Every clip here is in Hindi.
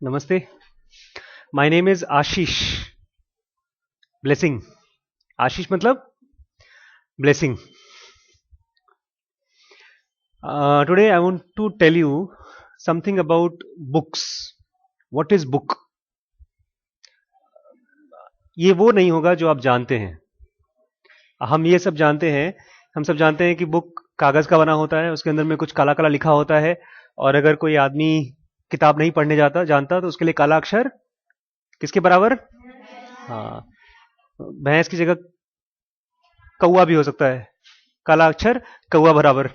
नमस्ते. My name is Ashish blessing. Ashish मतलब blessing. Today I want to tell you something about books. What is book? ये वो नहीं होगा जो आप जानते हैं. हम ये सब जानते हैं. हम सब जानते हैं कि बुक कागज का बना होता है, उसके अंदर में कुछ काला काला लिखा होता है, और अगर कोई आदमी किताब नहीं पढ़ने जानता तो उसके लिए काला अक्षर किसके बराबर? हाँ, भैंस की जगह कौवा भी हो सकता है. काला अक्षर कौवा बराबर.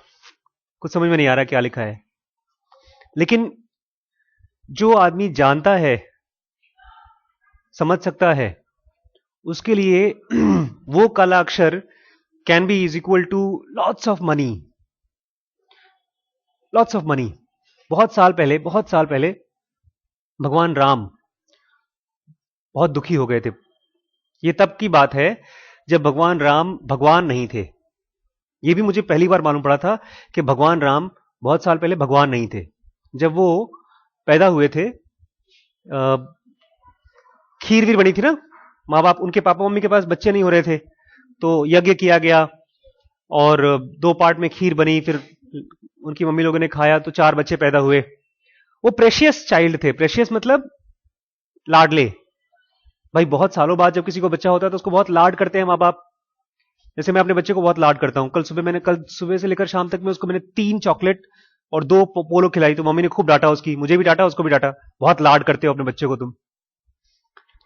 कुछ समझ में नहीं आ रहा क्या लिखा है. लेकिन जो आदमी जानता है, समझ सकता है, उसके लिए वो काला अक्षर can be is equal to lots of money. Lots of money. बहुत साल पहले भगवान राम बहुत दुखी हो गए थे. ये तब की बात है जब भगवान राम भगवान नहीं थे. ये भी मुझे पहली बार मालूम पड़ा था कि भगवान राम बहुत साल पहले भगवान नहीं थे. जब वो पैदा हुए थे, खीर वीर बनी थी ना. माँ बाप, उनके पापा मम्मी के पास बच्चे नहीं हो रहे थे, तो यज्ञ किया गया और 2 पार्ट में खीर बनी. फिर उनकी मम्मी लोगों ने खाया तो 4 बच्चे पैदा हुए. वो प्रेशियस चाइल्ड थे. प्रेशियस मतलब लाडले. भाई बहुत सालों बाद जब किसी को बच्चा होता है तो उसको बहुत लाड करते हैं माँ बाप. जैसे मैं अपने बच्चे को बहुत लाड करता हूं. कल सुबह से लेकर शाम तक में उसको मैंने 3 चॉकलेट और 2 पोलो खिलाई, तो मम्मी ने खूब डांटा. उसकी मुझे भी डांटा, उसको भी डांटा. बहुत लाड करते हो अपने बच्चे को तुम.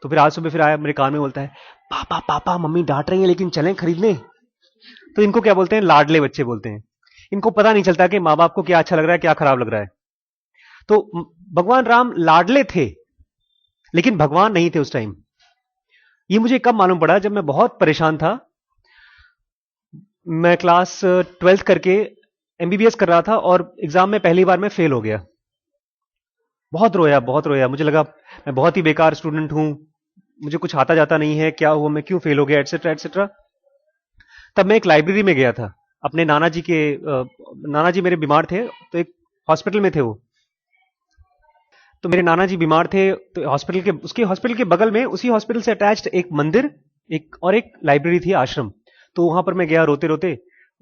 तो फिर आज सुबह फिर आया, मेरे कान में बोलता है, पापा पापा मम्मी डांट रही है लेकिन चलें खरीदने. तो इनको क्या बोलते हैं? लाडले बच्चे बोलते हैं. इनको पता नहीं चलता कि माँ बाप को क्या अच्छा लग रहा है, क्या खराब लग रहा है. तो भगवान राम लाडले थे लेकिन भगवान नहीं थे उस टाइम. ये मुझे कब मालूम पड़ा? जब मैं बहुत परेशान था. मैं क्लास 12th करके एमबीबीएस कर रहा था और एग्जाम में पहली बार में फेल हो गया. बहुत रोया, बहुत रोया. मुझे लगा मैं बहुत ही बेकार स्टूडेंट हूं, मुझे कुछ आता जाता नहीं है, क्या हुआ, मैं क्यों फेल हो गया, एटसेट्रा एटसेट्रा. तब मैं एक लाइब्रेरी में गया था अपने नाना जी के. नाना जी मेरे बीमार थे तो एक हॉस्पिटल में थे वो. तो मेरे नाना जी बीमार थे तो हॉस्पिटल के बगल में, उसी हॉस्पिटल से अटैच्ड एक मंदिर, एक लाइब्रेरी थी, आश्रम. तो वहां पर मैं गया रोते रोते.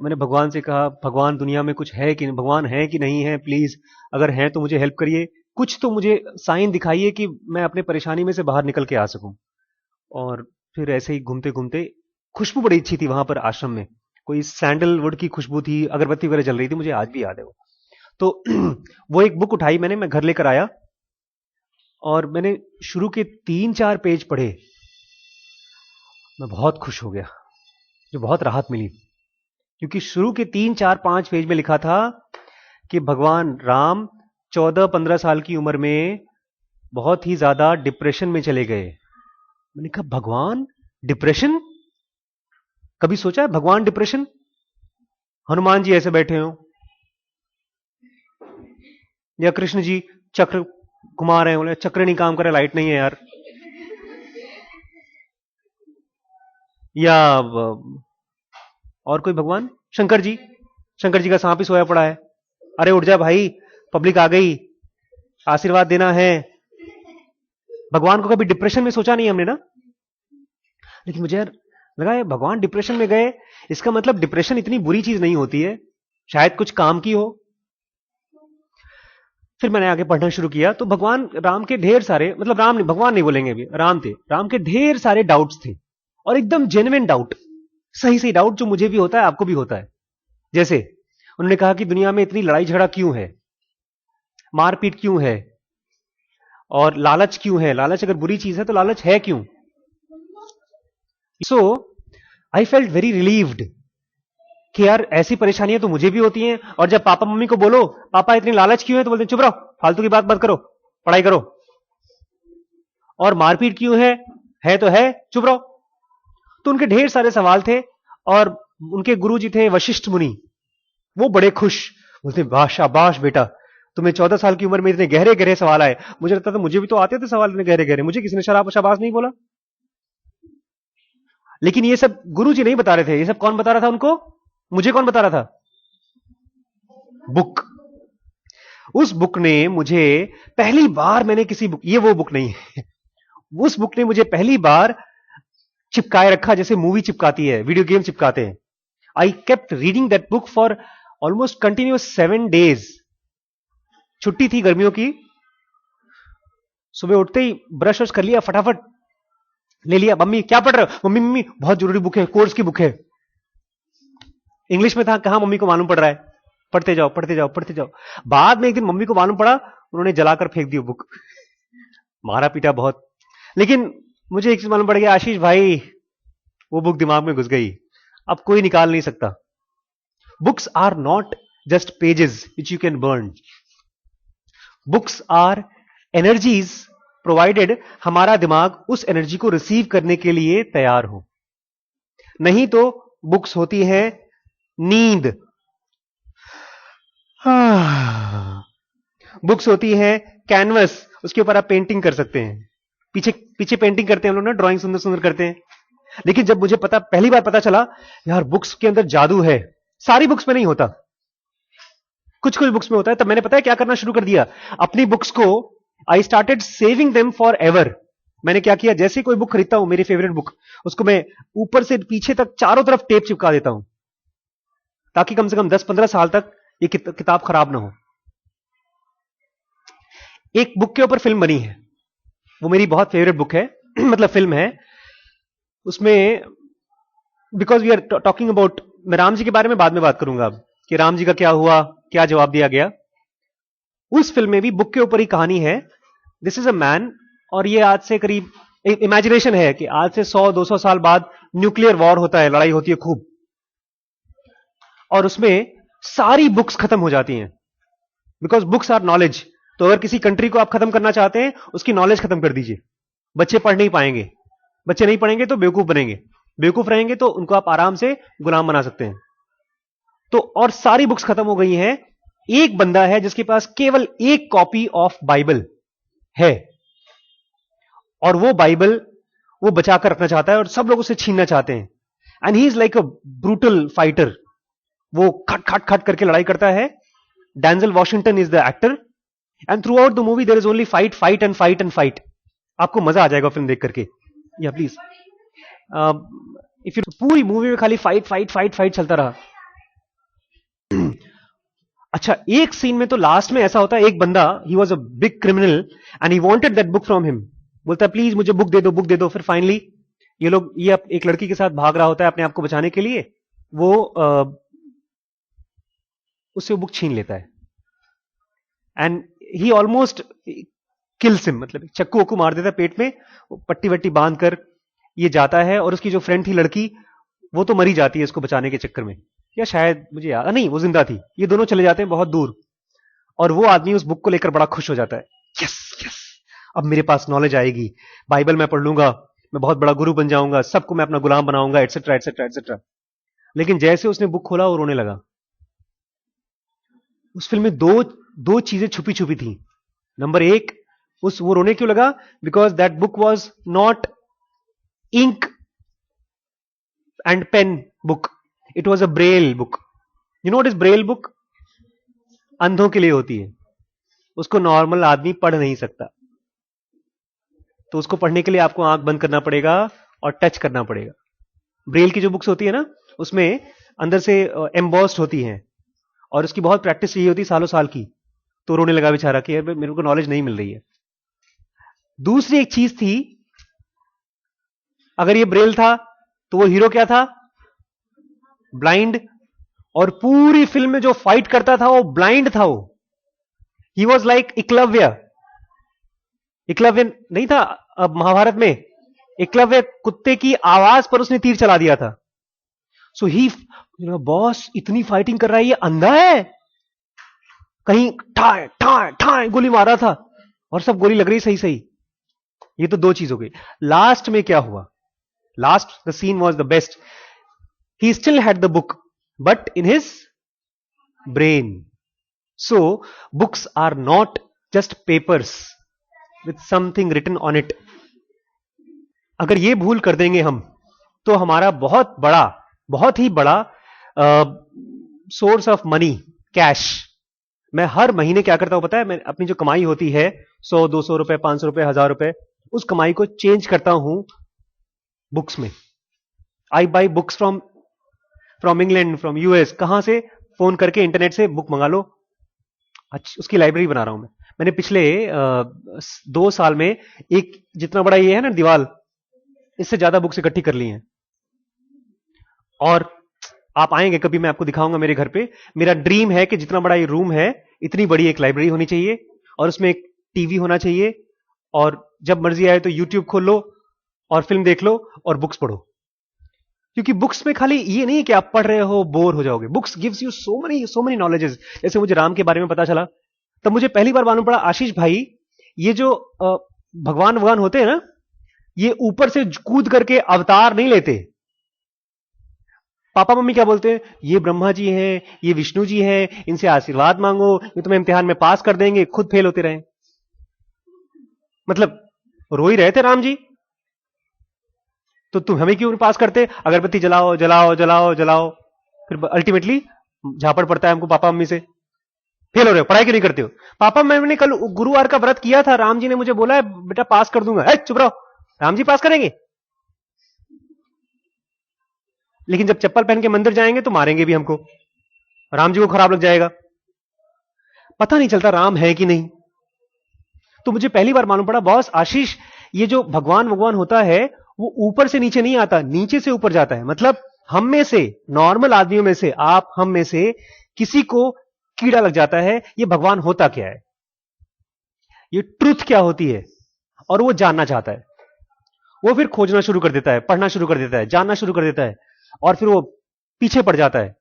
मैंने भगवान से कहा, भगवान दुनिया में कुछ है कि नहीं, भगवान है कि नहीं है, प्लीज अगर है तो मुझे हेल्प करिए, कुछ तो मुझे साइन दिखाइए कि मैं अपने परेशानी में से बाहर निकल के आ सकूं. और फिर ऐसे ही घूमते घूमते, खुशबू बड़ी अच्छी थी वहां पर आश्रम में. कोई सैंडलवुड की खुशबू थी, अगरबत्ती वगैरह जल रही थी, मुझे आज भी याद है वो. तो वो एक बुक उठाई मैंने, मैं घर लेकर आया और मैंने शुरू के 3-4 पेज पढ़े. मैं बहुत खुश हो गया, जो बहुत राहत मिली. क्योंकि शुरू के 3-4-5 पेज में लिखा था कि भगवान राम 14-15 साल की उम्र में बहुत ही ज्यादा डिप्रेशन में चले गए. मैंने कहा भगवान डिप्रेशन? कभी सोचा है भगवान डिप्रेशन? हनुमान जी ऐसे बैठे हो, या कृष्ण जी चक्र घुमा रहे हैं, बोले चक्र नहीं काम कर रहा, लाइट नहीं है यार. या और कोई भगवान, शंकर जी का सांप ही सोया पड़ा है. अरे उठ जा भाई, पब्लिक आ गई, आशीर्वाद देना है. भगवान को कभी डिप्रेशन में सोचा नहीं हमने ना. लेकिन मुझे यार लगा है भगवान डिप्रेशन में गए, इसका मतलब डिप्रेशन इतनी बुरी चीज नहीं होती है, शायद कुछ काम की हो. फिर मैंने आगे पढ़ना शुरू किया तो भगवान राम के ढेर सारे, मतलब राम नहीं, भगवान नहीं बोलेंगे अभी, राम थे, राम के ढेर सारे डाउट्स थे. और एकदम जेन्युइन डाउट, सही सही डाउट, जो मुझे भी होता है, आपको भी होता है. जैसे उन्होंने कहा कि दुनिया में इतनी लड़ाई झगड़ा क्यों है, मारपीट क्यों है, और लालच क्यों है. लालच अगर बुरी चीज है तो लालच है क्यों? सो आई फेल्ट वेरी रिलीव्ड कि यार ऐसी परेशानियां तो मुझे भी होती हैं. और जब पापा मम्मी को बोलो पापा इतनी लालच क्यों है, तो बोलते हैं चुप रहो, फालतू की बात मत करो, पढ़ाई करो. और मारपीट क्यों है तो है, चुप रहो. तो उनके ढेर सारे सवाल थे. और उनके गुरु जी थे वशिष्ठ मुनि, वो बड़े खुश, बोलते वाह शाबाश बेटा, तुम्हें 14 साल की उम्र में इतने गहरे गहरे सवाल आए. मुझे लगता था मुझे भी तो आते थे सवाल इतने गहरे गहरे, मुझे किसी ने शाबाश नहीं बोला. लेकिन ये सब गुरु जी नहीं बता रहे थे. ये सब कौन बता रहा था उनको? मुझे कौन बता रहा था? बुक. उस बुक ने मुझे पहली बार, मैंने किसी बुक, ये वो बुक नहीं है, उस बुक ने मुझे पहली बार चिपकाए रखा जैसे मूवी चिपकाती है, वीडियो गेम चिपकाते हैं। I kept reading that book for almost continuous 7 days। छुट्टी थी गर्मियों की, सुबह उठते ही ब्रश वश कर लिया, फटाफट ले लिया। मम्मी क्या पढ़ रहे हो? मम्मी मम्मी बहुत जरूरी बुक है, कोर्स की बुक है। इंग्लिश में था, कहां मम्मी को मालूम पड़ रहा है, पढ़ते जाओ पढ़ते जाओ पढ़ते जाओ। बाद में एक दिन मम्मी को मालूम पड़ा, उन्होंने जलाकर फेंक दी बुक। मारा पीटा बहुत, लेकिन मुझे एक चीज मालूम पड़ गया, आशीष भाई वो बुक दिमाग में घुस गई, अब कोई निकाल नहीं सकता। Books are not just pages which you can burn. Books are energies provided, हमारा दिमाग उस एनर्जी को रिसीव करने के लिए तैयार हो। नहीं तो बुक्स होती है नींद, बुक्स होती है कैनवस, उसके ऊपर आप पेंटिंग कर सकते हैं। पीछे पीछे पेंटिंग करते हैं हम लोग ना, ड्राइंग सुंदर सुंदर करते हैं। लेकिन जब मुझे पहली बार पता चला यार बुक्स के अंदर जादू है, सारी बुक्स में नहीं होता, कुछ कुछ बुक्स में होता है, तब मैंने पता है क्या करना शुरू कर दिया, अपनी बुक्स को I started saving them for ever. मैंने क्या किया, जैसे कोई बुक खरीदता हूं, मेरी फेवरेट बुक, उसको मैं ऊपर से पीछे तक चारों तरफ टेप चिपका देता हूं, ताकि कम से कम 10-15 साल तक ये किताब खराब ना हो। एक बुक के ऊपर फिल्म बनी है, वो मेरी बहुत फेवरेट बुक है मतलब फिल्म है उसमें, because we are talking about, मैं राम जी के बारे में बाद में बात करूंगा अब, कि राम जी का क्या हुआ, क्या जवाब दिया गया। उस फिल्म में भी बुक के ऊपर ही कहानी है। दिस इज अ मैन, और ये आज से करीब, इमेजिनेशन है कि आज से 100-200 साल बाद न्यूक्लियर वॉर होता है, लड़ाई होती है खूब, और उसमें सारी बुक्स खत्म हो जाती हैं, बिकॉज बुक्स आर नॉलेज। तो अगर किसी कंट्री को आप खत्म करना चाहते हैं, उसकी नॉलेज खत्म कर दीजिए, बच्चे पढ़ नहीं पाएंगे, बच्चे नहीं पढ़ेंगे तो बेवकूफ बनेंगे, बेवकूफ रहेंगे तो उनको आप आराम से गुलाम बना सकते हैं। तो और सारी बुक्स खत्म हो गई हैं, एक बंदा है जिसके पास केवल एक कॉपी ऑफ बाइबल है, और वो बाइबल वो बचाकर रखना चाहता है, और सब लोग उसे छीनना चाहते हैं। And he is like a brutal fighter, वो खट खट खट करके लड़ाई करता है। Denzel Washington is the actor, and throughout the movie there is only fight fight and fight and fight. आपको मजा आ जाएगा फिल्म देख करके, या प्लीज इफ यू, पूरी मूवी में खाली फाइट फाइट फाइट फाइट चलता रहा। अच्छा, एक सीन में तो लास्ट में ऐसा होता है, एक बंदा, he was a big criminal and he wanted that book from him, बोलता है प्लीज मुझे बुक दे दो, बुक दे दो। फिर फाइनली ये एक लड़की के साथ भाग रहा होता है अपने आप को बचाने के लिए, वो उससे वो बुक छीन लेता है, and he almost kills him, मतलब चक्कू वक्कू मार देता है पेट में, पट्टी वट्टी बांध कर ये जाता है। और उसकी जो फ्रेंड थी लड़की, वो तो मरी जाती है इसको बचाने के चक्कर में, या शायद मुझे याद नहीं, वो जिंदा थी। ये दोनों चले जाते हैं बहुत दूर, और वो आदमी उस बुक को लेकर बड़ा खुश हो जाता है, यस यस, अब मेरे पास नॉलेज आएगी, बाइबल मैं पढ़ लूंगा, मैं बहुत बड़ा गुरु बन जाऊंगा, सबको मैं अपना गुलाम बनाऊंगा, एटसेट्रा एटसेट्रा एटसेट्रा। लेकिन जैसे उसने बुक खोला, वो रोने लगा। उस फिल्म में दो चीजें छुपी छुपी थी। नंबर एक, वो रोने क्यों लगा, because that book was not ink and pen book, it was a braille book. You know what is braille book? अंधों के लिए होती है, उसको नॉर्मल आदमी पढ़ नहीं सकता, तो उसको पढ़ने के लिए आपको आंख बंद करना पड़ेगा और टच करना पड़ेगा। ब्रेल की जो बुक्स होती है ना, उसमें अंदर से एम्बॉस्ड होती हैं, और उसकी बहुत प्रैक्टिस चाहिए होती है, सालों साल की। तो रोने लगा बेचारा कि यार मेरे को नॉलेज नहीं मिल रही है। दूसरी एक चीज थी, अगर ये ब्रेल था तो वो हीरो क्या था? ब्लाइंड। और पूरी फिल्म में जो फाइट करता था वो ब्लाइंड था। वो he was like Eklavya. Eklavya नहीं था अब महाभारत में, एकलव्य कुत्ते की आवाज पर उसने तीर चला दिया था। सो ही, बॉस इतनी फाइटिंग कर रहा है, ये अंधा है? कहीं ठाए ठाए ठाए गोली मारा था, और सब गोली लग रही सही सही। ये तो दो चीज हो गई। लास्ट में क्या हुआ? Last the scene was the best. He still had the book, but in his brain. So books are not just papers with something written on it. अगर ये भूल कर देंगे हम, तो हमारा बहुत ही बड़ा सोर्स ऑफ मनी, कैश, मैं हर महीने क्या करता हूं पता है? मैं अपनी जो कमाई होती है 100, 200 रुपए, 500 रुपए, 1000 रुपए, उस कमाई को चेंज करता हूं बुक्स में। I buy books from England, from US, कहां से? फोन करके इंटरनेट से बुक मंगा लो। अच्छा, उसकी लाइब्रेरी बना रहा हूं मैं। मैंने पिछले 2 साल में एक जितना बड़ा ये है ना दीवार, इससे ज्यादा बुक्स इकट्ठी कर ली हैं। और आप आएंगे कभी, मैं आपको दिखाऊंगा मेरे घर पे। मेरा ड्रीम है कि जितना बड़ा ये रूम है, इतनी बड़ी एक लाइब्रेरी होनी चाहिए, और उसमें एक टीवी होना चाहिए, और जब मर्जी आए तो यूट्यूब खोल लो और फिल्म देख लो और बुक्स पढ़ो। क्योंकि बुक्स में खाली ये नहीं कि आप पढ़ रहे हो बोर हो जाओगे, books gives you so many knowledges. जैसे मुझे राम के बारे में पता चला, तब मुझे पहली बार मालूम पड़ा, आशीष भाई, ये जो भगवान होते हैं ना, ये ऊपर से कूद करके अवतार नहीं लेते। पापा मम्मी क्या बोलते हैं? ये ब्रह्मा जी हैं, ये विष्णु जी हैं, इनसे आशीर्वाद मांगो, ये तुम्हें इम्तिहान में पास कर देंगे, खुद फेल होते रहे। मतलब रो ही रहे थे राम जी, तो तुम हमें क्यों पास करते? अगरबत्ती जलाओ जलाओ जलाओ जलाओ, फिर अल्टीमेटली झापड़ पड़ता है हमको पापा मम्मी से। फेल हो रहे हो, पढ़ाई क्यों नहीं करते हो? पापा मैंने कल गुरुवार का व्रत किया था, राम जी ने मुझे बोला है बेटा पास कर दूंगा। चुप रहो, राम जी पास करेंगे? लेकिन जब चप्पल पहन के मंदिर जाएंगे तो मारेंगे भी हमको, राम जी को खराब लग जाएगा। पता नहीं चलता राम है कि नहीं। तो मुझे पहली बार मालूम पड़ा, बॉस आशीष, ये जो भगवान होता है, वो ऊपर से नीचे नहीं आता, नीचे से ऊपर जाता है। मतलब हम में से, नॉर्मल आदमियों में से, आप हम में से किसी को कीड़ा लग जाता है ये भगवान होता क्या है, ये ट्रुथ क्या होती है, और वो जानना चाहता है। वो फिर खोजना शुरू कर देता है, पढ़ना शुरू कर देता है, जानना शुरू कर देता है, और फिर वो पीछे पड़ जाता है।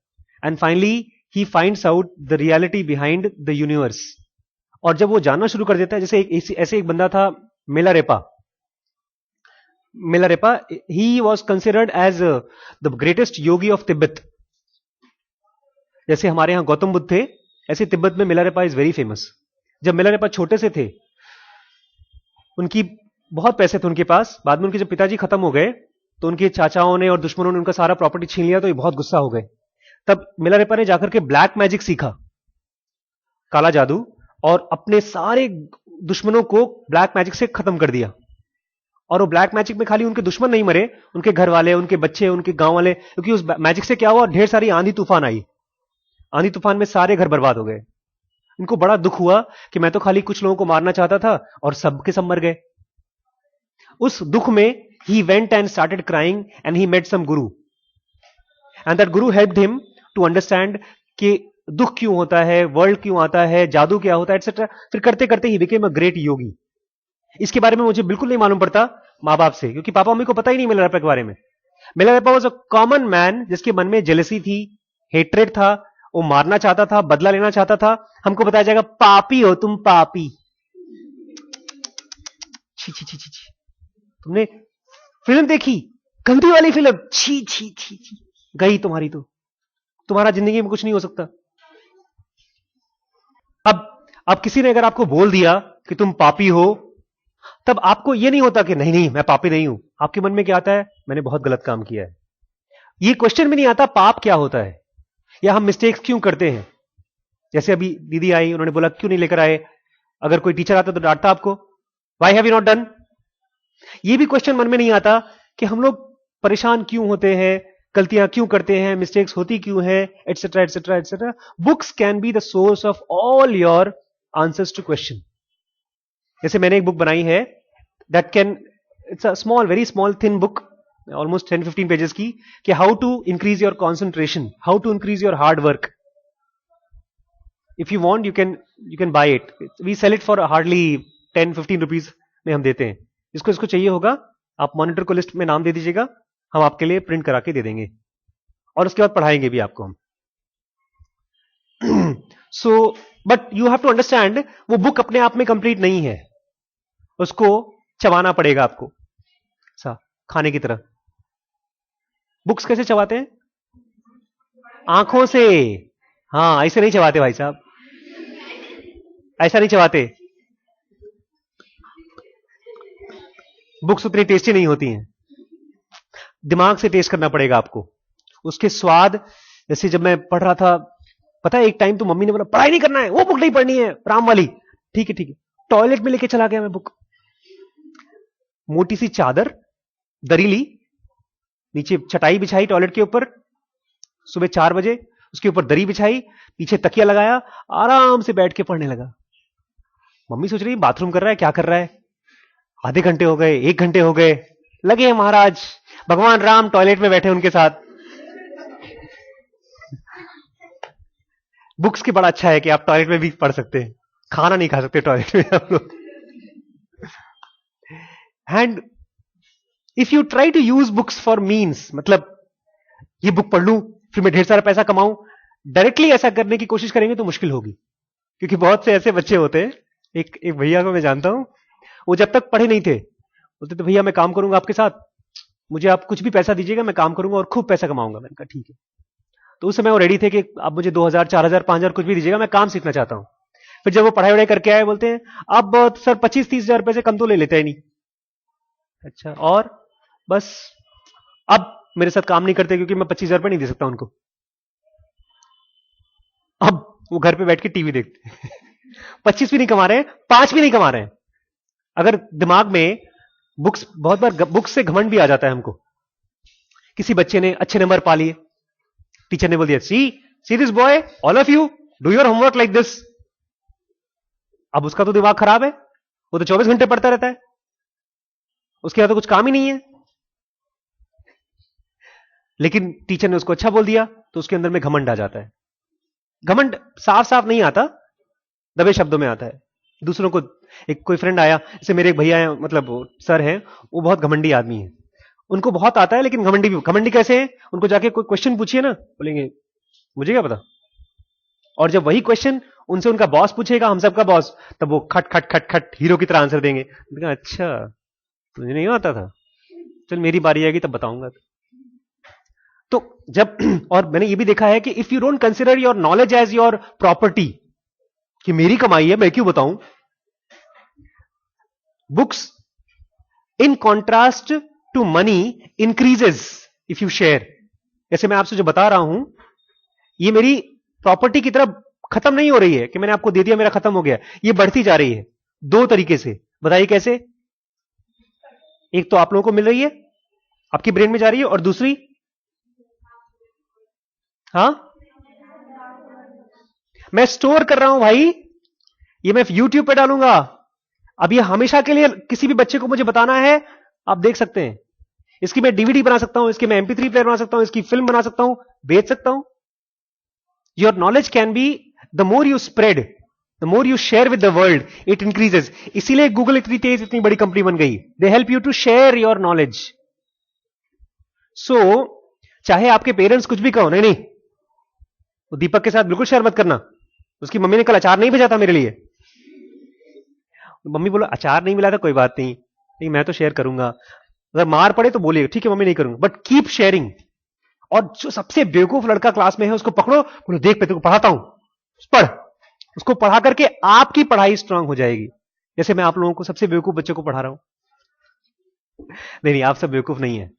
And finally he finds out the reality behind the universe. और जब वो जानना शुरू कर देता है, जैसे ऐसे एक बंदा था Milarepa. He was considered as the greatest yogi of Tibet. जैसे हमारे यहां गौतम बुद्ध थे, ऐसे तिब्बत में मिलारेपा इज वेरी फेमस। जब मिलारेपा छोटे से थे, उनकी बहुत पैसे थे उनके पास। बाद में उनके जब पिताजी खत्म हो गए, तो उनके चाचाओं ने और दुश्मनों ने उनका सारा प्रॉपर्टी छीन लिया, तो ये बहुत गुस्सा हो गए। तब मिलारेपा ने जाकर के ब्लैक मैजिक सीखा, काला जादू, और अपने सारे दुश्मनों को ब्लैक मैजिक से खत्म कर दिया। और वो ब्लैक मैजिक में खाली उनके दुश्मन नहीं मरे, उनके घर वाले, उनके बच्चे, उनके गांव वाले, क्योंकि उस मैजिक से क्या हुआ, ढेर सारी आंधी तूफान आई। आंधी तूफान में सारे घर बर्बाद हो गए। इनको बड़ा दुख हुआ कि मैं तो खाली कुछ लोगों को मारना चाहता था और सब के सब मर गए। उस दुख में he went and started crying and he met some guru, and that guru helped him to understand कि दुख क्यों होता है, वर्ल्ड क्यों आता है, जादू क्या होता है, एटसेट्रा। फिर करते करते ही became a great योगी। इसके बारे में मुझे बिल्कुल नहीं मालूम पड़ता मां बाप से, क्योंकि पापा मम्मी को पता ही नहीं मिलारेपा के बारे में। Milarepa was a common man जिसके मन में जेलसी थी, हेट्रेड था, वो मारना चाहता था, बदला लेना चाहता था। हमको बताया जाएगा पापी हो तुम, पापी। छी छी छी छी छी। तुमने फिल्म देखी, गंदी वाली फिल्म, छी छी छी छी, गई तुम्हारी तो, तुम्हारा जिंदगी में कुछ नहीं हो सकता। अब किसी ने अगर आपको बोल दिया कि तुम पापी हो, तब आपको यह नहीं होता कि नहीं नहीं मैं पापी नहीं हूं। आपके मन में क्या आता है? मैंने बहुत गलत काम किया है। यह क्वेश्चन भी नहीं आता पाप क्या होता है, या हम मिस्टेक्स क्यों करते हैं। जैसे अभी दीदी आई, उन्होंने बोला क्यों नहीं लेकर आए, अगर कोई टीचर आता तो डांटता आपको, why have you not done. यह भी क्वेश्चन मन में नहीं आता कि हम लोग परेशान क्यों होते हैं, गलतियां क्यों करते हैं, मिस्टेक्स होती क्यों है, etcetera etcetera etcetera. Books can be the source of all your answers to question. जैसे मैंने एक बुक बनाई है, that can, it's a small, very small thin book, almost 10-15 pages की, कि how to increase your concentration, how to increase your hard work. If you want you can buy it, we sell it for hardly 10-15 rupees में हम देते हैं। इसको चाहिए होगा, आप मॉनिटर को लिस्ट में नाम दे दीजिएगा, हम आपके लिए प्रिंट करा के दे देंगे, और उसके बाद पढ़ाएंगे भी आपको हम। So but you have to understand, वो बुक अपने आप में कंप्लीट नहीं है, उसको चबाना पड़ेगा आपको, सा खाने की तरह। बुक्स कैसे चबाते हैं? आंखों से। हाँ, ऐसे नहीं चबाते भाई साहब, ऐसा नहीं चबाते। बुक्स उतनी टेस्टी नहीं होती हैं, दिमाग से टेस्ट करना पड़ेगा आपको उसके स्वाद। जैसे जब मैं पढ़ रहा था पता है एक टाइम तो मम्मी ने बोला पढ़ाई नहीं करना है, वो बुक नहीं पढ़नी है राम वाली। ठीक है ठीक है, टॉयलेट में लेके चला गया मैं बुक, मोटी सी चादर दरी ली, नीचे चटाई बिछाई टॉयलेट के ऊपर, सुबह 4 बजे उसके ऊपर दरी बिछाई, पीछे तकिया लगाया, आराम से बैठ के पढ़ने लगा। मम्मी सोच रही बाथरूम कर रहा है, क्या कर रहा है, आधे घंटे हो गए, 1 घंटे हो गए, लगे हैं महाराज भगवान राम टॉयलेट में बैठे उनके साथ। बुक्स की बड़ा अच्छा है कि आप टॉयलेट में भी पढ़ सकते हैं, खाना नहीं खा सकते टॉयलेट में आप लोग। And if you try to use books for means, मतलब ये बुक पढ़ लूं फिर मैं ढेर सारा पैसा कमाऊं, डायरेक्टली ऐसा करने की कोशिश करेंगे तो मुश्किल होगी। क्योंकि बहुत से ऐसे बच्चे होते हैं, एक भैया को मैं जानता हूं, वो जब तक पढ़े नहीं थे बोलते थे भैया मैं काम करूंगा आपके साथ, मुझे आप कुछ भी पैसा दीजिएगा, मैं काम करूंगा और खूब पैसा कमाऊंगा। मैंने कहा ठीक है। तो उस समय वो रेडी थे कि आप मुझे 2000 4000 5000 कुछ भी दीजिएगा, मैं काम सीखना चाहता हूं। फिर जब वो पढ़ाई वढ़ाई करके आए बोलते हैं अब सर 25-30 हजार रुपए से कम तो ले लेते हैं नहीं। अच्छा, और बस अब मेरे साथ काम नहीं करते क्योंकि मैं 25,000 रुपए नहीं दे सकता उनको। अब वो घर पे बैठ के टीवी देखते हैं। 25 भी नहीं कमा रहे हैं, 5 भी नहीं कमा रहे हैं। अगर दिमाग में बुक्स, बहुत बार बुक्स से घमंड भी आ जाता है हमको। किसी बच्चे ने अच्छे नंबर पा लिए, टीचर ने बोल दिया see this boy, all of you do your homework like this. अब उसका तो दिमाग खराब है, वो तो 24 घंटे पढ़ता रहता है, उसके बाद तो कुछ काम ही नहीं है। लेकिन टीचर ने उसको अच्छा बोल दिया तो उसके अंदर में घमंड आ जाता है। घमंड साफ साफ नहीं आता, दबे शब्दों में आता है। दूसरों को, एक कोई फ्रेंड आया, जैसे मेरे एक भैया है, मतलब सर हैं, वो बहुत घमंडी आदमी है, उनको बहुत आता है लेकिन घमंडी भी। घमंडी कैसे है, उनको जाके कोई क्वेश्चन पूछिए ना, बोलेंगे मुझे क्या पता। और जब वही क्वेश्चन उनसे उनका बॉस पूछेगा, हम सबका बॉस, तब वो खट खट खट खट हीरो की तरह आंसर देंगे। अच्छा तुझे नहीं आता था, चल मेरी बारी आएगी तब बताऊंगा। तो जब और मैंने ये भी देखा है कि if you don't consider your knowledge as your property, कि मेरी कमाई है मैं क्यों बताऊं, books in contrast to money increases if you share. जैसे मैं आपसे जो बता रहा हूं, ये मेरी प्रॉपर्टी की तरह खत्म नहीं हो रही है कि मैंने आपको दे दिया मेरा खत्म हो गया, ये बढ़ती जा रही है 2 तरीके से। बताइए कैसे? एक तो आप लोगों को मिल रही है, आपकी ब्रेन में जा रही है, और दूसरी, हाँ, मैं स्टोर कर रहा हूं भाई, ये मैं YouTube पे डालूंगा। अब ये हमेशा के लिए किसी भी बच्चे को मुझे बताना है, आप देख सकते हैं। इसकी मैं डीवीडी बना सकता हूं, इसकी मैं MP3 प्लेयर बना सकता हूं, इसकी फिल्म बना सकता हूं, बेच सकता हूं। Your knowledge can be, the more you spread, the more you share with the world, it increases. इसीलिए गूगल इतनी तेज, इतनी बड़ी कंपनी बन गई। They help you to share your knowledge. So चाहे आपके पेरेंट्स कुछ भी कहो, नहीं नहीं वो दीपक के साथ बिल्कुल शेयर मत करना, उसकी मम्मी ने कल अचार नहीं भेजा था मेरे लिए। मम्मी बोला अचार नहीं मिला था, कोई बात नहीं, नहीं मैं तो शेयर करूंगा, अगर मार पड़े तो बोलिए ठीक है मम्मी नहीं करूंगा, बट कीप शेयरिंग। और जो सबसे बेवकूफ लड़का क्लास में है उसको पकड़ो, बोलो देख मैं तेरे को पढ़ाता हूं, पढ़। उसको पढ़ा करके आपकी पढ़ाई स्ट्रांग हो जाएगी। जैसे मैं आप लोगों को, सबसे बेवकूफ बच्चों को पढ़ा रहा हूं। नहीं नहीं, आप सब बेवकूफ नहीं है,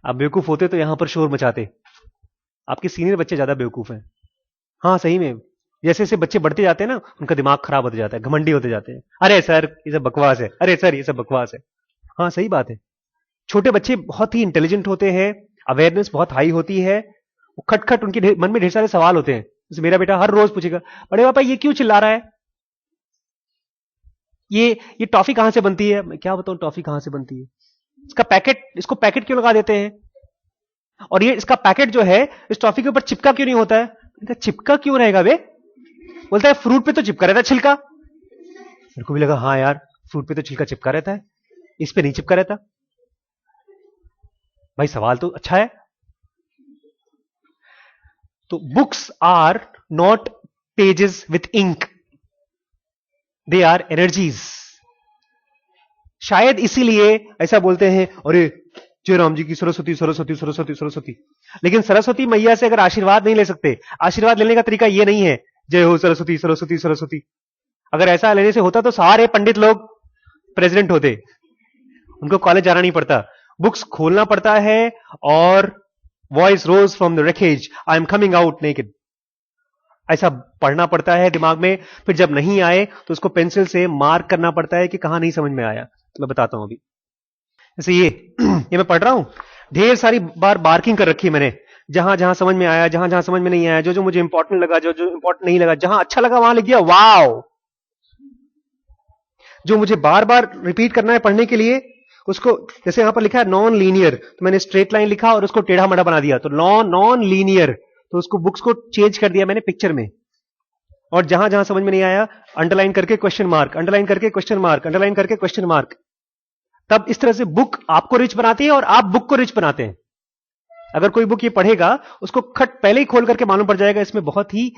आप बेवकूफ होते तो यहां पर शोर मचाते। आपके सीनियर बच्चे ज्यादा बेवकूफ हैं। हाँ सही में, जैसे जैसे बच्चे बढ़ते जाते हैं ना, उनका दिमाग खराब होते जाता है, घमंडी होते जाते हैं। अरे सर ये सब बकवास है, अरे सर ये सब बकवास है। हाँ सही बात है, छोटे बच्चे बहुत ही इंटेलिजेंट होते हैं, अवेयरनेस बहुत हाई होती है, वो खटखट उनके मन में ढेर सारे सवाल होते हैं। जैसे मेरा बेटा हर रोज पूछेगा, बड़े पापा ये क्यों चिल्ला रहा है, ये टॉफी कहां से बनती है। मैं क्या बताऊं टॉफी कहां से बनती है, इसका पैकेट, इसको पैकेट क्यों लगा देते हैं, और ये इसका पैकेट जो है इस टॉफी के ऊपर चिपका क्यों नहीं होता है। चिपका क्यों रहेगा बे, बोलता है फ्रूट पे तो चिपका रहता है छिलका। मेरे को भी लगा हाँ यार, फ्रूट पे तो छिलका चिपका रहता है, इस पे नहीं चिपका रहता। भाई सवाल तो अच्छा है। तो books are not pages with ink, they are energies. शायद इसीलिए ऐसा बोलते हैं, अरे जय राम जी की सरस्वती सरस्वती सरस्वती सरस्वती। लेकिन सरस्वती मैया से अगर आशीर्वाद नहीं ले सकते, आशीर्वाद लेने का तरीका यह नहीं है जय हो सरस्वती सरस्वती सरस्वती। अगर ऐसा लेने से होता तो सारे पंडित लोग प्रेसिडेंट होते, उनको कॉलेज जाना नहीं पड़ता, बुक्स खोलना पड़ता है। और voice rose from the wreckage, I am coming out naked. ऐसा पढ़ना पड़ता है दिमाग में, फिर जब नहीं आए तो उसको पेंसिल से मार्क करना पड़ता है कि कहां नहीं समझ में आया। तो मैं बताता हूं अभी। जैसे ये मैं पढ़ रहा हूं, ढेर सारी बार मार्किंग कर रखी है मैंने, जहां जहां समझ में आया, जहां जहां समझ में नहीं आया, जो जो मुझे इंपॉर्टेंट लगा, जो जो इंपॉर्टेंट नहीं लगा, जहां अच्छा लगा वहां लिख दिया वाओ। जो मुझे बार बार रिपीट करना है पढ़ने के लिए, उसको, जैसे यहां पर लिखा है नॉन लीनियर, तो मैंने स्ट्रेट लाइन लिखा और उसको टेढ़ा मेढ़ा बना दिया, तो नॉन लीनियर, तो उसको बुक्स को चेंज कर दिया मैंने पिक्चर में। और जहां जहां समझ में नहीं आया अंडरलाइन करके क्वेश्चन मार्क, अंडरलाइन करके क्वेश्चन मार्क, अंडरलाइन करके क्वेश्चन मार्क। तब इस तरह से बुक आपको रिच बनाती है और आप बुक को रिच बनाते हैं। अगर कोई बुक ये पढ़ेगा, उसको खट पहले ही खोल करके मालूम पड़ जाएगा इसमें बहुत ही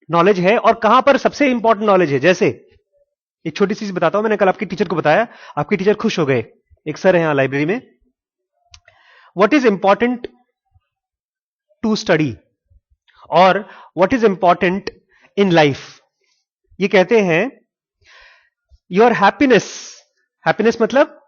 नॉलेज है और कहां पर सबसे इंपॉर्टेंट नॉलेज है। जैसे एक छोटी सी चीज बताता हूं, मैंने कल आपकी टीचर को बताया, आपकी टीचर खुश हो गए। एक सर है यहां लाइब्रेरी में, what is important to study और what is important in life. ये कहते हैं योर हैप्पीनेस, हैप्पीनेस मतलब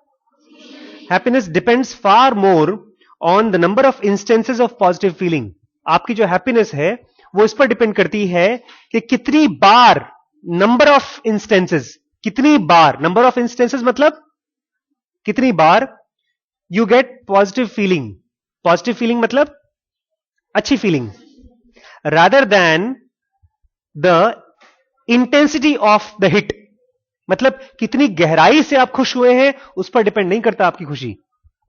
happiness depends far more on the number of instances of positive feeling. आपकी जो हैप्पीनेस है वो इस पर डिपेंड करती है कि कितनी बार, नंबर ऑफ इंस्टेंसेस, कितनी बार, नंबर ऑफ इंस्टेंसेस मतलब कितनी बार you get positive feeling. Positive feeling मतलब अच्छी feeling, rather than the intensity of the hit. मतलब कितनी गहराई से आप खुश हुए हैं उस पर डिपेंड नहीं करता आपकी खुशी,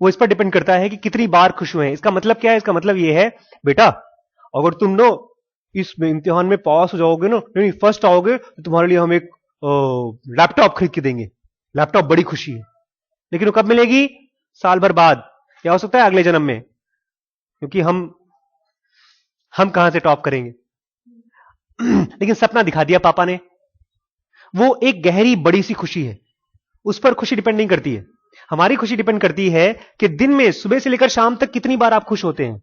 वो इस पर डिपेंड करता है कि कितनी बार खुश हुए हैं। इसका मतलब क्या है? इसका मतलब यह है, बेटा अगर तुम नो इस इम्तिहान में पास हो जाओगे ना, नहीं फर्स्ट आओगे, तो तुम्हारे लिए हम एक लैपटॉप खरीद के देंगे। लैपटॉप बड़ी खुशी है, लेकिन वो कब मिलेगी? साल भर बाद, या हो सकता है अगले जन्म में, क्योंकि हम कहां से टॉप करेंगे। लेकिन सपना दिखा दिया पापा ने, वो एक गहरी बड़ी सी खुशी है, उस पर खुशी डिपेंड नहीं करती है। हमारी खुशी डिपेंड करती है कि दिन में सुबह से लेकर शाम तक कितनी बार आप खुश होते हैं।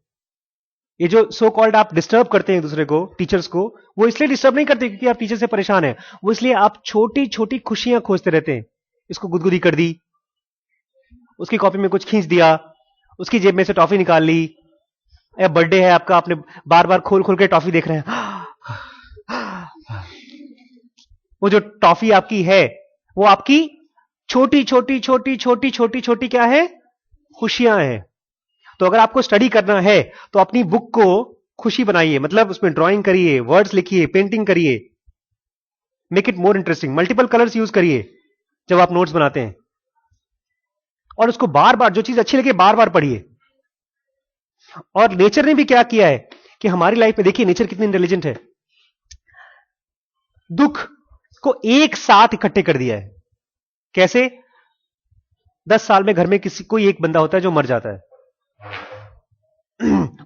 ये जो सो कॉल्ड आप डिस्टर्ब करते हैं दूसरे को, टीचर्स को, वो इसलिए डिस्टर्ब नहीं करते क्योंकि आप टीचर से परेशान हैं, वो इसलिए आप छोटी छोटी खुशियां खोजते रहते हैं। इसको गुदगुदी कर दी, उसकी कॉपी में कुछ खींच दिया, उसकी जेब में से टॉफी निकाल ली, या बर्थडे है आपका, आपने बार बार खोल खोल के टॉफी देख रहे हैं। वो जो टॉफी आपकी है वो आपकी छोटी छोटी छोटी छोटी छोटी छोटी क्या है? खुशियां हैं। तो अगर आपको स्टडी करना है तो अपनी बुक को खुशी बनाइए, मतलब उसमें ड्राइंग करिए, वर्ड्स लिखिए, पेंटिंग करिए, make it more interesting, multiple colours use करिए जब आप नोट्स बनाते हैं, और उसको बार बार, जो चीज अच्छी लगे बार बार पढ़िए। और नेचर ने भी क्या किया है कि हमारी लाइफ में देखिए नेचर कितनी इंटेलिजेंट है, दुख को एक साथ इकट्ठे कर दिया है। कैसे? 10 साल में घर में किसी कोई एक बंदा होता है जो मर जाता है,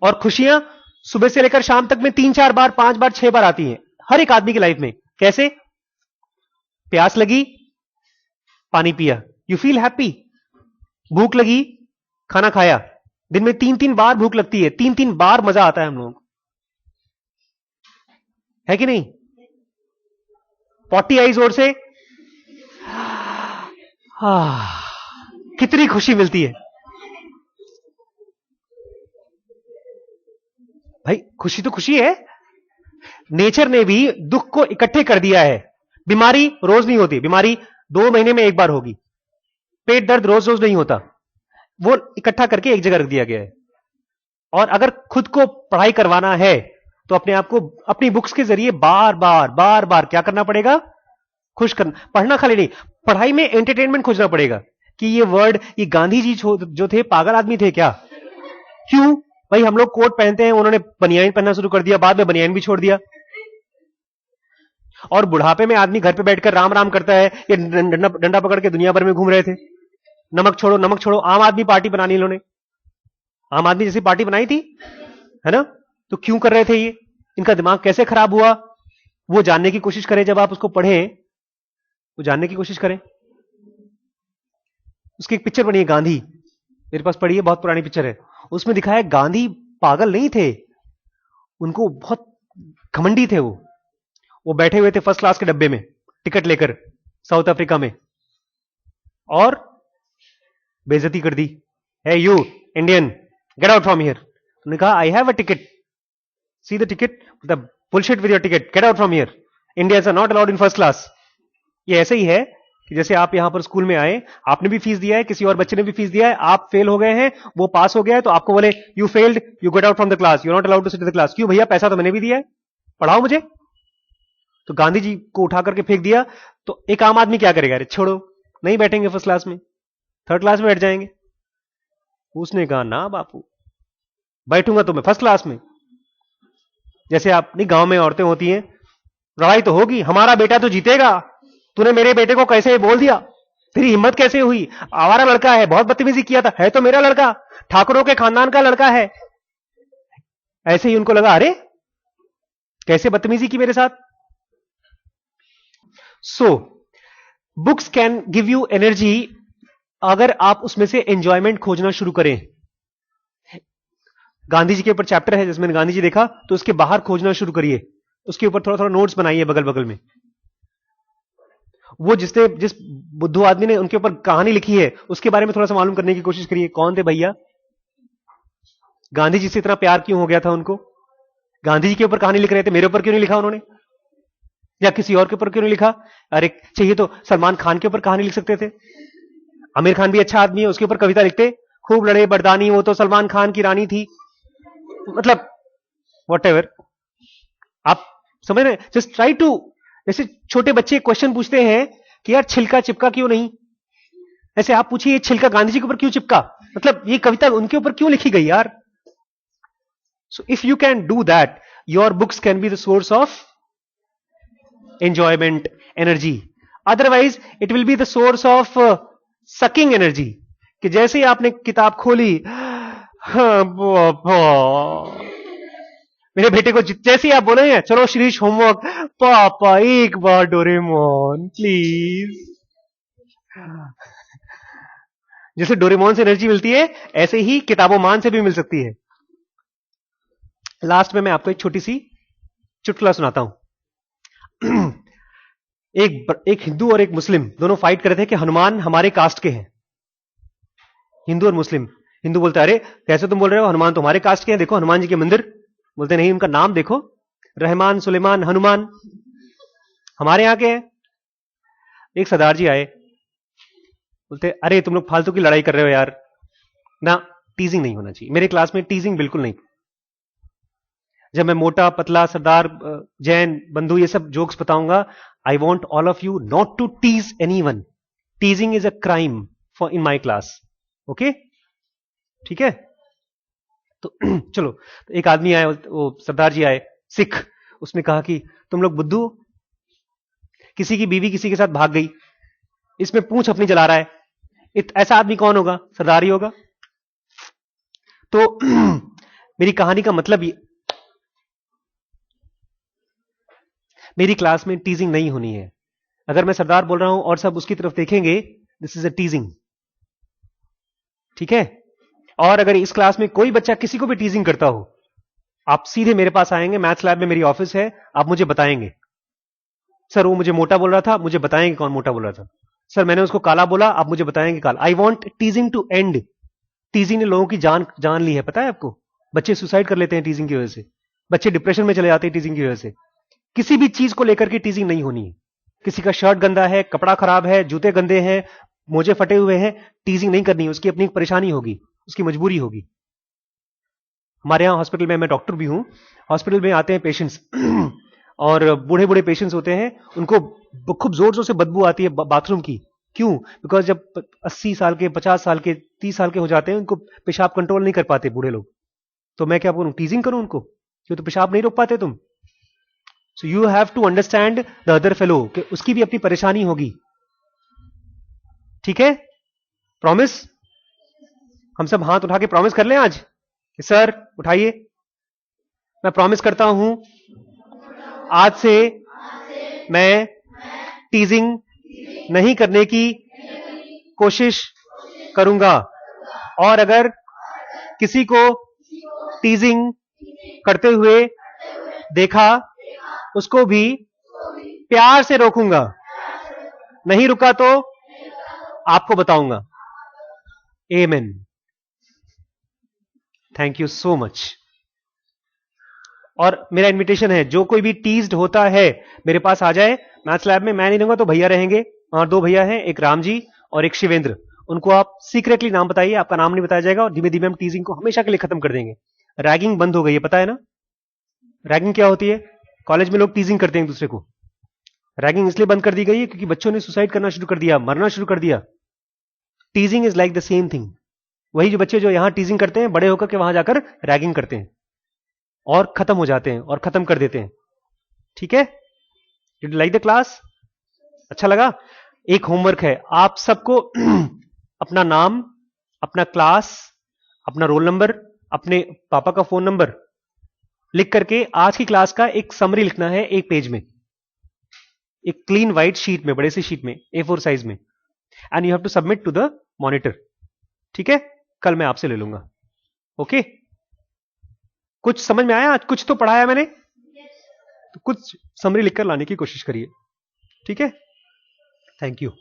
और खुशियां सुबह से लेकर शाम तक में 3-4 बार, 5 बार, 6 बार आती हैं हर एक आदमी की लाइफ में। कैसे? प्यास लगी, पानी पिया, यू फील हैप्पी। भूख लगी, खाना खाया, दिन में 3-3 बार भूख लगती है, 3-3 बार मजा आता है हम लोग, है कि नहीं? पॉटी आई जोर से, कितनी खुशी मिलती है भाई। खुशी तो खुशी है। नेचर ने भी दुख को इकट्ठे कर दिया है। बीमारी रोज नहीं होती, बीमारी 2 महीने में एक बार होगी। पेट दर्द रोज रोज नहीं होता, वो इकट्ठा करके एक जगह रख दिया गया है। और अगर खुद को पढ़ाई करवाना है तो अपने आप को अपनी बुक्स के जरिए बार बार बार बार क्या करना पड़ेगा? खुश करना। पढ़ना खाली नहीं, पढ़ाई में एंटरटेनमेंट खोजना पड़ेगा कि ये वर्ड, ये गांधी जी जो थे पागल आदमी थे क्या? क्यों भाई? हम लोग कोट पहनते हैं, उन्होंने बनियान पहनना शुरू कर दिया, बाद में बनियान भी छोड़ दिया। और बुढ़ापे में आदमी घर पे बैठकर राम राम करता है, ये डंडा पकड़ के दुनिया भर में घूम रहे थे। नमक छोड़ो, नमक छोड़ो, आम आदमी पार्टी बनानी इन्होंने, आम आदमी जैसी पार्टी बनाई थी, है ना? तो क्यों कर रहे थे ये? इनका दिमाग कैसे खराब हुआ? वो जानने की कोशिश करें, जब आप उसको पढ़ें, वो जानने की कोशिश करें। उसकी एक पिक्चर बनी है गांधी, मेरे पास पड़ी है, बहुत पुरानी पिक्चर है। उसमें दिखाया गांधी पागल नहीं थे, उनको बहुत घमंडी थे। वो बैठे हुए थे फर्स्ट क्लास के डब्बे में टिकट लेकर साउथ अफ्रीका में, और बेइज्जती कर दी। Hey you Indian, get out from here. उन्होंने कहा I have a ticket, see the ticket. मतलब bullshit with your ticket, get out from here, Indians are not allowed in first class. ये ऐसे ही है कि जैसे आप यहां पर स्कूल में आए, आपने भी फीस दिया है, किसी और बच्चे ने भी फीस दिया है, आप फेल हो गए हैं, वो पास हो गया है, तो आपको बोले you failed, you get out from the class, you not allowed to sit in the class. क्यों भैया, पैसा तो मैंने भी दिया है, पढ़ाओ मुझे। तो गांधी जी को उठा करके फेंक दिया, तो एक आम आदमी क्या करेगा, अरे छोड़ो, नहीं बैठेंगे फर्स्ट क्लास में, थर्ड क्लास में बैठ जाएंगे। उसने कहा ना बापू, बैठूंगा तो मैं फर्स्ट क्लास में। जैसे आप नहीं, गांव में औरतें होती हैं, लड़ाई तो होगी, हमारा बेटा तो जीतेगा, तूने मेरे बेटे को कैसे बोल दिया, तेरी हिम्मत कैसे हुई, आवारा लड़का है, बहुत बदतमीजी किया था, है तो मेरा लड़का, ठाकुरों के खानदान का लड़का है। ऐसे ही उनको लगा, अरे कैसे बदतमीजी की मेरे साथ। So books can give you energy, अगर आप उसमें से एंजॉयमेंट खोजना शुरू करें। गांधी जी के ऊपर चैप्टर है, जिसमें गांधी जी देखा, तो उसके बाहर खोजना शुरू करिए, उसके ऊपर थोड़ा थोड़ा नोट्स बनाइए बगल बगल में। वो जिस बुद्धू आदमी ने उनके ऊपर कहानी लिखी है, उसके बारे में थोड़ा सा मालूम करने की कोशिश करिए, कौन थे भैया, गांधी जी से इतना प्यार क्यों हो गया था उनको, गांधी जी के ऊपर कहानी लिख रहे थे, मेरे ऊपर क्यों नहीं लिखा उन्होंने, या किसी और के ऊपर क्यों नहीं लिखा। अरे चाहिए तो सलमान खान के ऊपर कहानी लिख सकते थे, आमिर खान भी अच्छा आदमी है, उसके ऊपर कविता लिखते, खूब लड़े बरदानी, वो तो सलमान खान की रानी थी, मतलब व्हाटएवर। आप समझ रहे, जस्ट ट्राई टू, जैसे छोटे बच्चे क्वेश्चन पूछते हैं कि यार छिलका चिपका क्यों नहीं, ऐसे आप पूछिए ये छिलका गांधी जी के ऊपर क्यों चिपका, मतलब ये कविता उनके ऊपर क्यों लिखी गई यार। So if you can do that, your books can be the source of enjoyment, energy. Otherwise it will be the source of sucking energy, कि जैसे ही आपने किताब खोली, हाँ, मेरे बेटे को जैसे ही आप बोले चलो श्रीश होमवर्क, पापा एक बार डोरेमोन प्लीज, जैसे डोरेमोन से एनर्जी मिलती है, ऐसे ही किताबों मान से भी मिल सकती है। लास्ट में मैं आपको एक छोटी सी चुटकुला सुनाता हूं। एक हिंदू और एक मुस्लिम दोनों फाइट कर रहे थे कि हनुमान हमारे कास्ट के हैं, हिंदू और मुस्लिम। हिंदू बोलता है अरे कैसे तुम बोल रहे हो, हनुमान तो हमारे कास्ट के हैं, देखो हनुमान जी के मंदिर। बोलते नहीं, उनका नाम देखो, रहमान सुलेमान हनुमान, हमारे यहां के हैं। एक सरदार जी आए, बोलते अरे तुम लोग फालतू की लड़ाई कर रहे हो यार, ना टीजिंग नहीं होना चाहिए, मेरे क्लास में टीजिंग बिल्कुल नहीं। जब मैं मोटा पतला सरदार जैन बंधु ये सब जोक्स बताऊंगा, I want all of you not to tease anyone, teasing is a crime for in my class, okay, ठीक है। तो चलो, तो एक आदमी आए, वो सरदार जी आए सिख, उसने कहा कि तुम लोग बुद्धू, किसी की बीवी किसी के साथ भाग गई, इसमें पूंछ अपनी जला रहा है, ऐसा आदमी कौन होगा, सरदार ही होगा। तो मेरी कहानी का मतलब ये, मेरी क्लास में टीजिंग नहीं होनी है। अगर मैं सरदार बोल रहा हूं और सब उसकी तरफ देखेंगे, दिस इज अ टीजिंग, ठीक है। और अगर इस क्लास में कोई बच्चा किसी को भी टीजिंग करता हो, आप सीधे मेरे पास आएंगे, मैथ्स लैब में मेरी ऑफिस है, आप मुझे बताएंगे सर वो मुझे मोटा बोल रहा था, मुझे बताएंगे कौन मोटा बोल रहा था, सर मैंने उसको काला बोला, आप मुझे बताएंगे काला। I want teasing to end. Teasing ने लोगों की जान ली है, पता है आपको, बच्चे सुसाइड कर लेते हैं टीजिंग की वजह से, बच्चे डिप्रेशन में चले जाते हैं टीजिंग की वजह से। किसी भी चीज को लेकर के टीजिंग नहीं होनी है। किसी का शर्ट गंदा है, कपड़ा खराब है, जूते गंदे हैं, मोजे फटे हुए हैं, टीजिंग नहीं करनी है, उसकी अपनी परेशानी होगी, उसकी मजबूरी होगी। हमारे यहां हॉस्पिटल में, मैं डॉक्टर भी हूं, हॉस्पिटल में आते हैं पेशेंट्स और बूढ़े बूढ़े पेशेंट्स होते हैं, उनको खूब जोर जोर से बदबू आती है बाथरूम की। क्यों? बिकॉज जब 80 साल के, 50 साल के, 30 साल के हो जाते हैं, उनको पेशाब कंट्रोल नहीं कर पाते बूढ़े लोग। तो मैं क्या बोलूं, टीजिंग करूं उनको, क्यों तो पेशाब नहीं रोक पाते तुम। So you have to understand the other fellow, कि उसकी भी अपनी परेशानी होगी, ठीक है। प्रॉमिस, हम सब हाथ उठा के प्रॉमिस कर लें आज कि सर उठाइए, मैं प्रॉमिस करता हूं आज से मैं टीजिंग नहीं करने की कोशिश करूंगा, और अगर किसी को टीजिंग करते हुए देखा, उसको भी प्यार से रोकूंगा, नहीं रुका तो आपको बताऊंगा। Amen. Thank you so much. और मेरा इनविटेशन है, जो कोई भी टीज्ड होता है मेरे पास आ जाए। मैथ्स लैब में मैं नहीं रहूंगा तो भैया रहेंगे, और 2 भैया हैं, एक राम जी और एक शिवेंद्र। उनको आप सीक्रेटली नाम बताइए, आपका नाम नहीं बताया जाएगा, और धीमे धीमे हम टीजिंग को हमेशा के लिए खत्म कर देंगे। रैगिंग बंद हो गई है, पता है ना? रैगिंग क्या होती है? कॉलेज में लोग टीजिंग करते हैं एक दूसरे को। रैगिंग इसलिए बंद कर दी गई है क्योंकि बच्चों ने सुसाइड करना शुरू कर दिया, मरना शुरू कर दिया। टीजिंग is like the same thing. वही जो बच्चे जो यहां टीजिंग करते हैं, बड़े होकर के वहां जाकर रैगिंग करते हैं और खत्म हो जाते हैं और खत्म कर देते हैं। ठीक है? Did you like the class? अच्छा लगा? एक होमवर्क है आप सबको अपना नाम, अपना क्लास, अपना रोल नंबर, अपने पापा का फोन नंबर लिख करके आज की क्लास का एक समरी लिखना है, एक पेज में, एक क्लीन व्हाइट शीट में, बड़े सी शीट में, A4 साइज में, and you have to submit to the monitor. ठीक है? कल मैं आपसे ले लूंगा। ओके? कुछ समझ में आया? आज कुछ तो पढ़ाया मैंने, तो कुछ समरी लिखकर लाने की कोशिश करिए। ठीक है? Thank you.